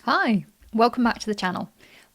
Hi, welcome back to the channel.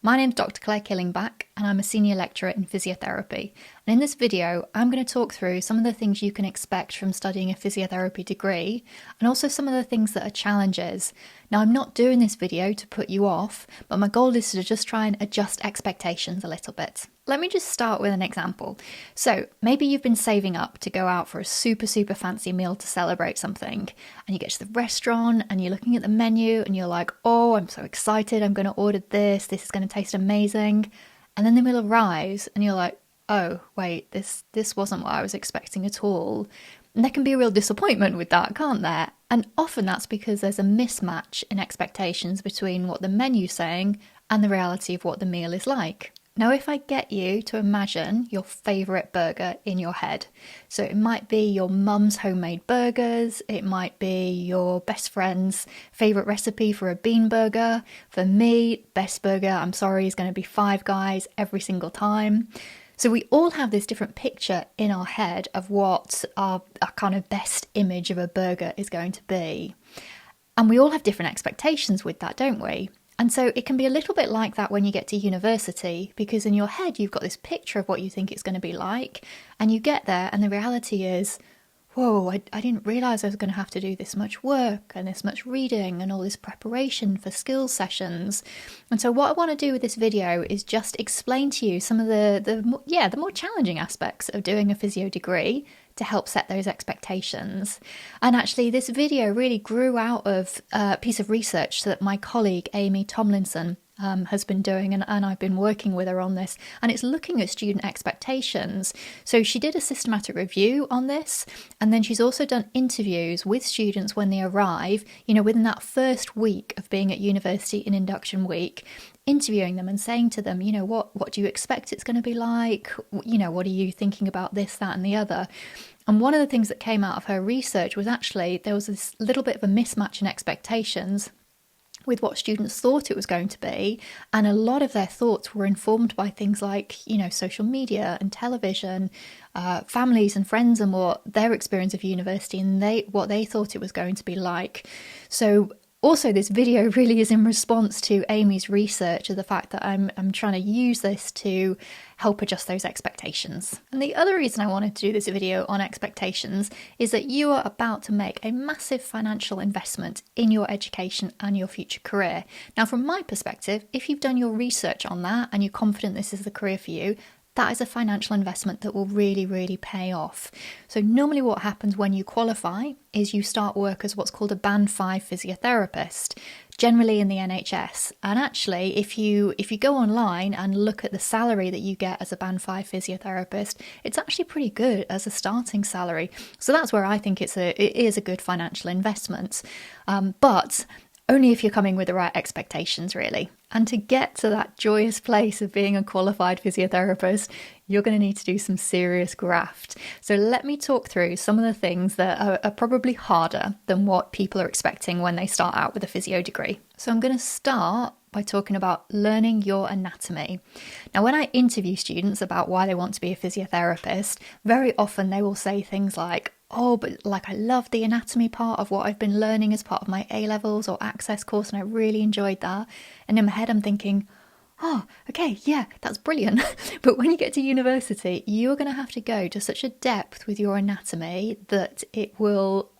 My name is Dr. Claire Killingback and I'm a senior lecturer in physiotherapy. And in this video, I'm going to talk through some of the things you can expect from studying a physiotherapy degree and also some of the things that are challenges. Now, I'm not doing this video to put you off, but my goal is to just try and adjust expectations a little bit. Let me just start with an example. So maybe you've been saving up to go out for a super fancy meal to celebrate something, and you get to the restaurant and you're looking at the menu and you're like, oh, I'm so excited, I'm going to order this is going to taste amazing. And then the meal arrives and you're like, oh, wait, this wasn't what I was expecting at all. And there can be a real disappointment with that, can't there? And often that's because there's a mismatch in expectations between what the menu's saying and the reality of what the meal is like. Now, if I get you to imagine your favourite burger in your head, so it might be your mum's homemade burgers, it might be your best friend's favourite recipe for a bean burger. For me, best burger, I'm sorry, is going to be Five Guys every single time. So we all have this different picture in our head of what our kind of best image of a burger is going to be. And we all have different expectations with that, don't we? And so it can be a little bit like that when you get to university, because in your head you've got this picture of what you think it's going to be like, and you get there and the reality is, whoa, I didn't realise I was going to have to do this much work and this much reading and all this preparation for skills sessions. And so what I want to do with this video is just explain to you some of the more challenging aspects of doing a physio degree to help set those expectations. And actually this video really grew out of a piece of research that my colleague Amy Tomlinson has been doing, and I've been working with her on this, and it's looking at student expectations. So she did a systematic review on this, and then she's also done interviews with students when they arrive, within that first week of being at university in induction week, interviewing them and saying to them, what do you expect it's going to be like? What are you thinking about this, that, and the other? And one of the things that came out of her research was actually there was this little bit of a mismatch in expectations with what students thought it was going to be, and a lot of their thoughts were informed by things like social media and television, families and friends, and what their experience of university and what they thought it was going to be like. So also, this video really is in response to Amy's research of the fact that I'm trying to use this to help adjust those expectations. And the other reason I wanted to do this video on expectations is that you are about to make a massive financial investment in your education and your future career. Now, from my perspective, if you've done your research on that and you're confident this is the career for you, that is a financial investment that will really pay off. So normally what happens when you qualify is you start work as what's called a Band 5 physiotherapist, generally in the NHS. And actually, if you go online and look at the salary that you get as a Band 5 physiotherapist, it's actually pretty good as a starting salary. So that's where I think it is a good financial investment. But only if you're coming with the right expectations, really. And to get to that joyous place of being a qualified physiotherapist, you're going to need to do some serious graft. So let me talk through some of the things that are probably harder than what people are expecting when they start out with a physio degree. So I'm going to start by talking about learning your anatomy. Now, when I interview students about why they want to be a physiotherapist, very often they will say things like, oh, but I love the anatomy part of what I've been learning as part of my A-levels or access course, and I really enjoyed that. And in my head, I'm thinking, oh, okay, yeah, that's brilliant. But when you get to university, you're going to have to go to such a depth with your anatomy that it will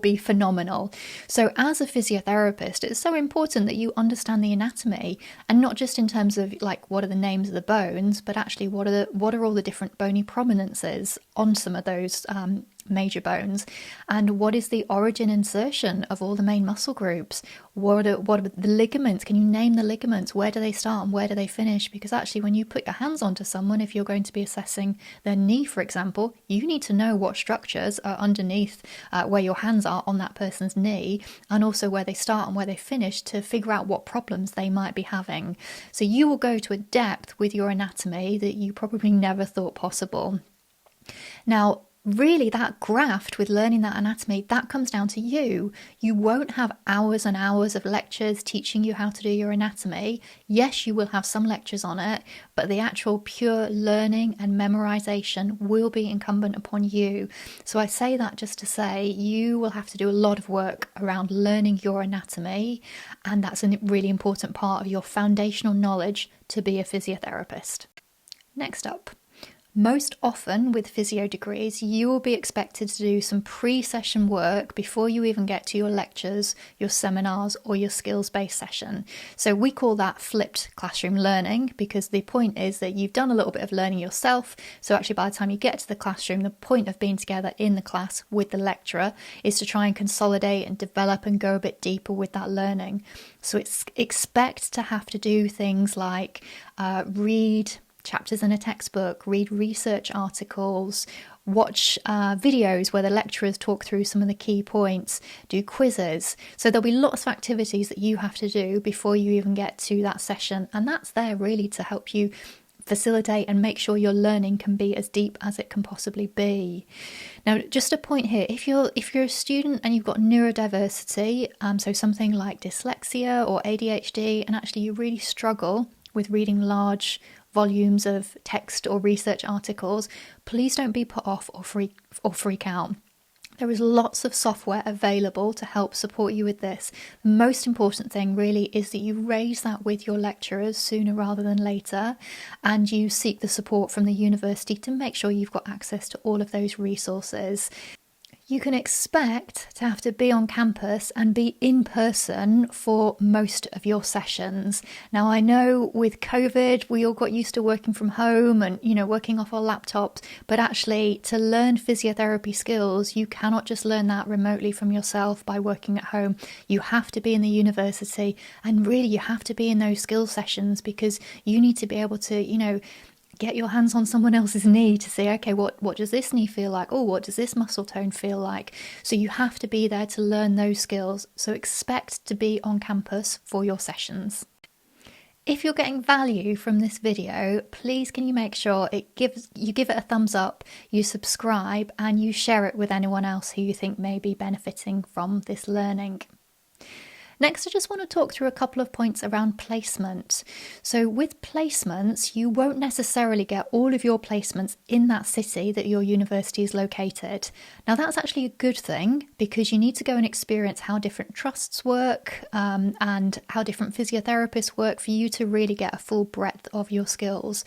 be phenomenal. So as a physiotherapist, it's so important that you understand the anatomy, and not just in terms of what are the names of the bones, but actually what are all the different bony prominences on some of those major bones, and what is the origin insertion of all the main muscle groups. What are the ligaments? Can you name the ligaments? Where do they start and where do they finish? Because actually when you put your hands onto someone, if you're going to be assessing their knee, for example, you need to know what structures are underneath where your hands are on that person's knee, and also where they start and where they finish, to figure out what problems they might be having. So you will go to a depth with your anatomy that you probably never thought possible. Now, really that graft with learning that anatomy, that comes down to you. You won't have hours and hours of lectures teaching you how to do your anatomy. Yes, you will have some lectures on it, but the actual pure learning and memorization will be incumbent upon you. So I say that just to say you will have to do a lot of work around learning your anatomy, and that's a really important part of your foundational knowledge to be a physiotherapist. Next up, most often with physio degrees, you will be expected to do some pre-session work before you even get to your lectures, your seminars, or your skills-based session. So we call that flipped classroom learning, because the point is that you've done a little bit of learning yourself. So actually by the time you get to the classroom, the point of being together in the class with the lecturer is to try and consolidate and develop and go a bit deeper with that learning. So expect to have to do things like read chapters in a textbook, read research articles, watch videos where the lecturers talk through some of the key points, do quizzes. So there'll be lots of activities that you have to do before you even get to that session. And that's there really to help you facilitate and make sure your learning can be as deep as it can possibly be. Now, just a point here, if you're a student and you've got neurodiversity, so something like dyslexia or ADHD, and actually you really struggle with reading large volumes of text or research articles, please don't be put off or freak out. There is lots of software available to help support you with this. The most important thing really is that you raise that with your lecturers sooner rather than later, and you seek the support from the university to make sure you've got access to all of those resources. You can expect to have to be on campus and be in person for most of your sessions. Now, I know with COVID, we all got used to working from home and, working off our laptops, but actually to learn physiotherapy skills, you cannot just learn that remotely from yourself by working at home. You have to be in the university, and really you have to be in those skills sessions, because you need to be able to, get your hands on someone else's knee to say, okay, what does this knee feel like? Oh, what does this muscle tone feel like? So you have to be there to learn those skills. So expect to be on campus for your sessions. If you're getting value from this video, please can you make sure you give it a thumbs up, you subscribe, and you share it with anyone else who you think may be benefiting from this learning. Next, I just want to talk through a couple of points around placement. So with placements, you won't necessarily get all of your placements in that city that your university is located. Now, that's actually a good thing, because you need to go and experience how different trusts work and how different physiotherapists work for you to really get a full breadth of your skills.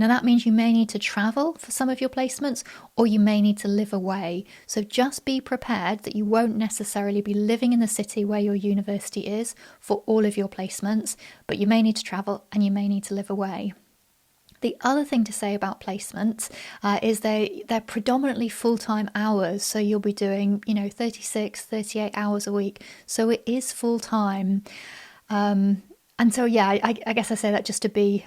Now, that means you may need to travel for some of your placements, or you may need to live away. So just be prepared that you won't necessarily be living in the city where your university is for all of your placements, but you may need to travel and you may need to live away. The other thing to say about placements is they're predominantly full-time hours. So you'll be doing, 36, 38 hours a week. So it is full-time. And so, I guess I say that just to be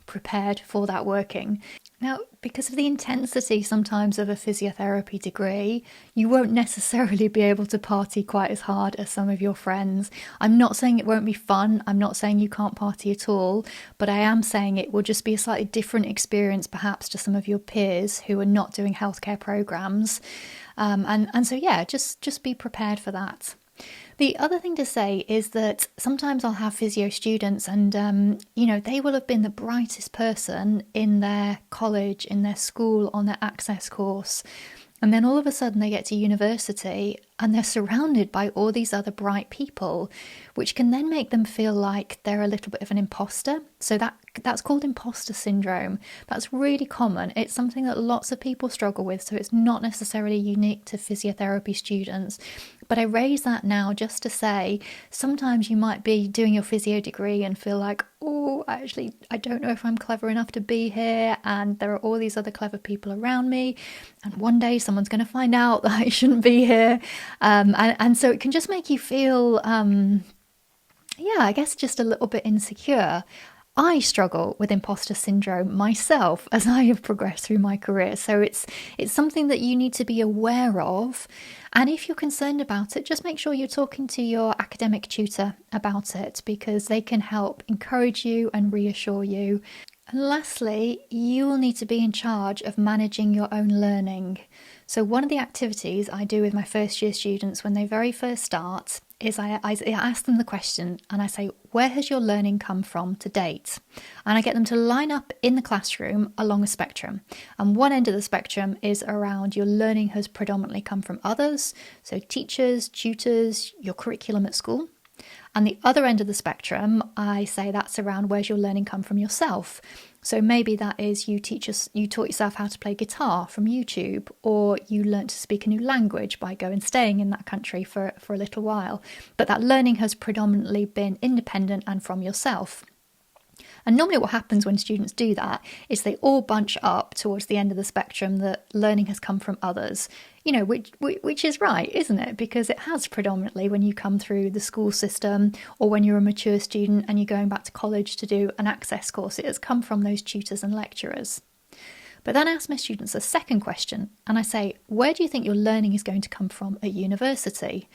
prepared for that working. Now, because of the intensity sometimes of a physiotherapy degree, you won't necessarily be able to party quite as hard as some of your friends. I'm not saying it won't be fun. I'm not saying you can't party at all, but I am saying it will just be a slightly different experience perhaps to some of your peers who are not doing healthcare programs. Just be prepared for that. The other thing to say is that sometimes I'll have physio students and, they will have been the brightest person in their college, in their school, on their access course. And then all of a sudden they get to university and they're surrounded by all these other bright people, which can then make them feel like they're a little bit of an imposter. So that's called imposter syndrome. That's really common. It's something that lots of people struggle with, so it's not necessarily unique to physiotherapy students. But I raise that now just to say, sometimes you might be doing your physio degree and feel like, oh, actually, I don't know if I'm clever enough to be here, and there are all these other clever people around me, and one day someone's going to find out that I shouldn't be here. And so it can just make you feel, I guess just a little bit insecure. I struggle with imposter syndrome myself as I have progressed through my career. So it's something that you need to be aware of. And if you're concerned about it, just make sure you're talking to your academic tutor about it, because they can help encourage you and reassure you. And lastly, you will need to be in charge of managing your own learning. So one of the activities I do with my first year students when they very first start is I ask them the question and I say, where has your learning come from to date? And I get them to line up in the classroom along a spectrum. And one end of the spectrum is around your learning has predominantly come from others, so teachers, tutors, your curriculum at school. And the other end of the spectrum, I say that's around where's your learning come from yourself. So maybe that is you taught yourself how to play guitar from YouTube, or you learnt to speak a new language by going and staying in that country for a little while. But that learning has predominantly been independent and from yourself. And normally what happens when students do that is they all bunch up towards the end of the spectrum that learning has come from others, which is right, isn't it? Because it has predominantly when you come through the school system or when you're a mature student and you're going back to college to do an access course, it has come from those tutors and lecturers. But then I ask my students a second question and I say, where do you think your learning is going to come from at university?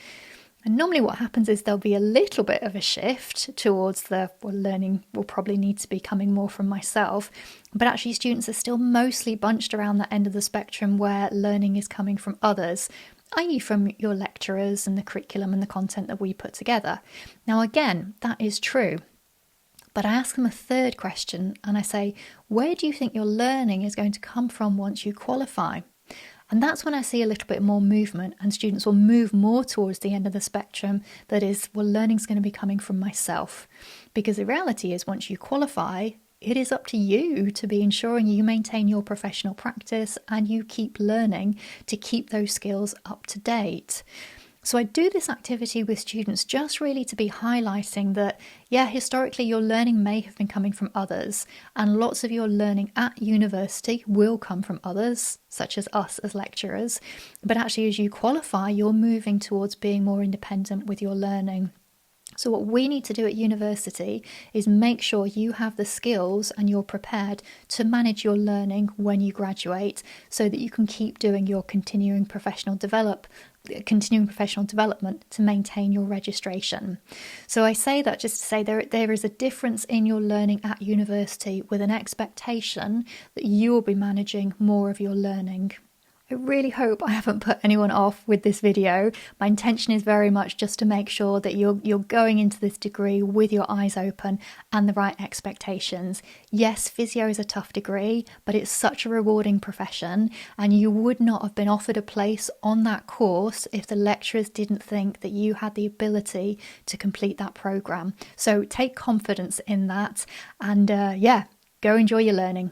And normally what happens is there'll be a little bit of a shift towards learning will probably need to be coming more from myself. But actually students are still mostly bunched around that end of the spectrum where learning is coming from others, i.e. from your lecturers and the curriculum and the content that we put together. Now again, that is true. But I ask them a third question and I say, where do you think your learning is going to come from once you qualify? And that's when I see a little bit more movement and students will move more towards the end of the spectrum. That is, well, learning's going to be coming from myself. Because the reality is once you qualify, it is up to you to be ensuring you maintain your professional practice and you keep learning to keep those skills up to date. So I do this activity with students just really to be highlighting that, yeah, historically your learning may have been coming from others and lots of your learning at university will come from others, such as us as lecturers. But actually as you qualify, you're moving towards being more independent with your learning. So what we need to do at university is make sure you have the skills and you're prepared to manage your learning when you graduate so that you can keep doing your continuing professional development to maintain your registration. So I say that just to say there is a difference in your learning at university with an expectation that you will be managing more of your learning. I really hope I haven't put anyone off with this video. My intention is very much just to make sure that you're going into this degree with your eyes open and the right expectations. Yes, physio is a tough degree, but it's such a rewarding profession and you would not have been offered a place on that course if the lecturers didn't think that you had the ability to complete that programme. So take confidence in that and go enjoy your learning.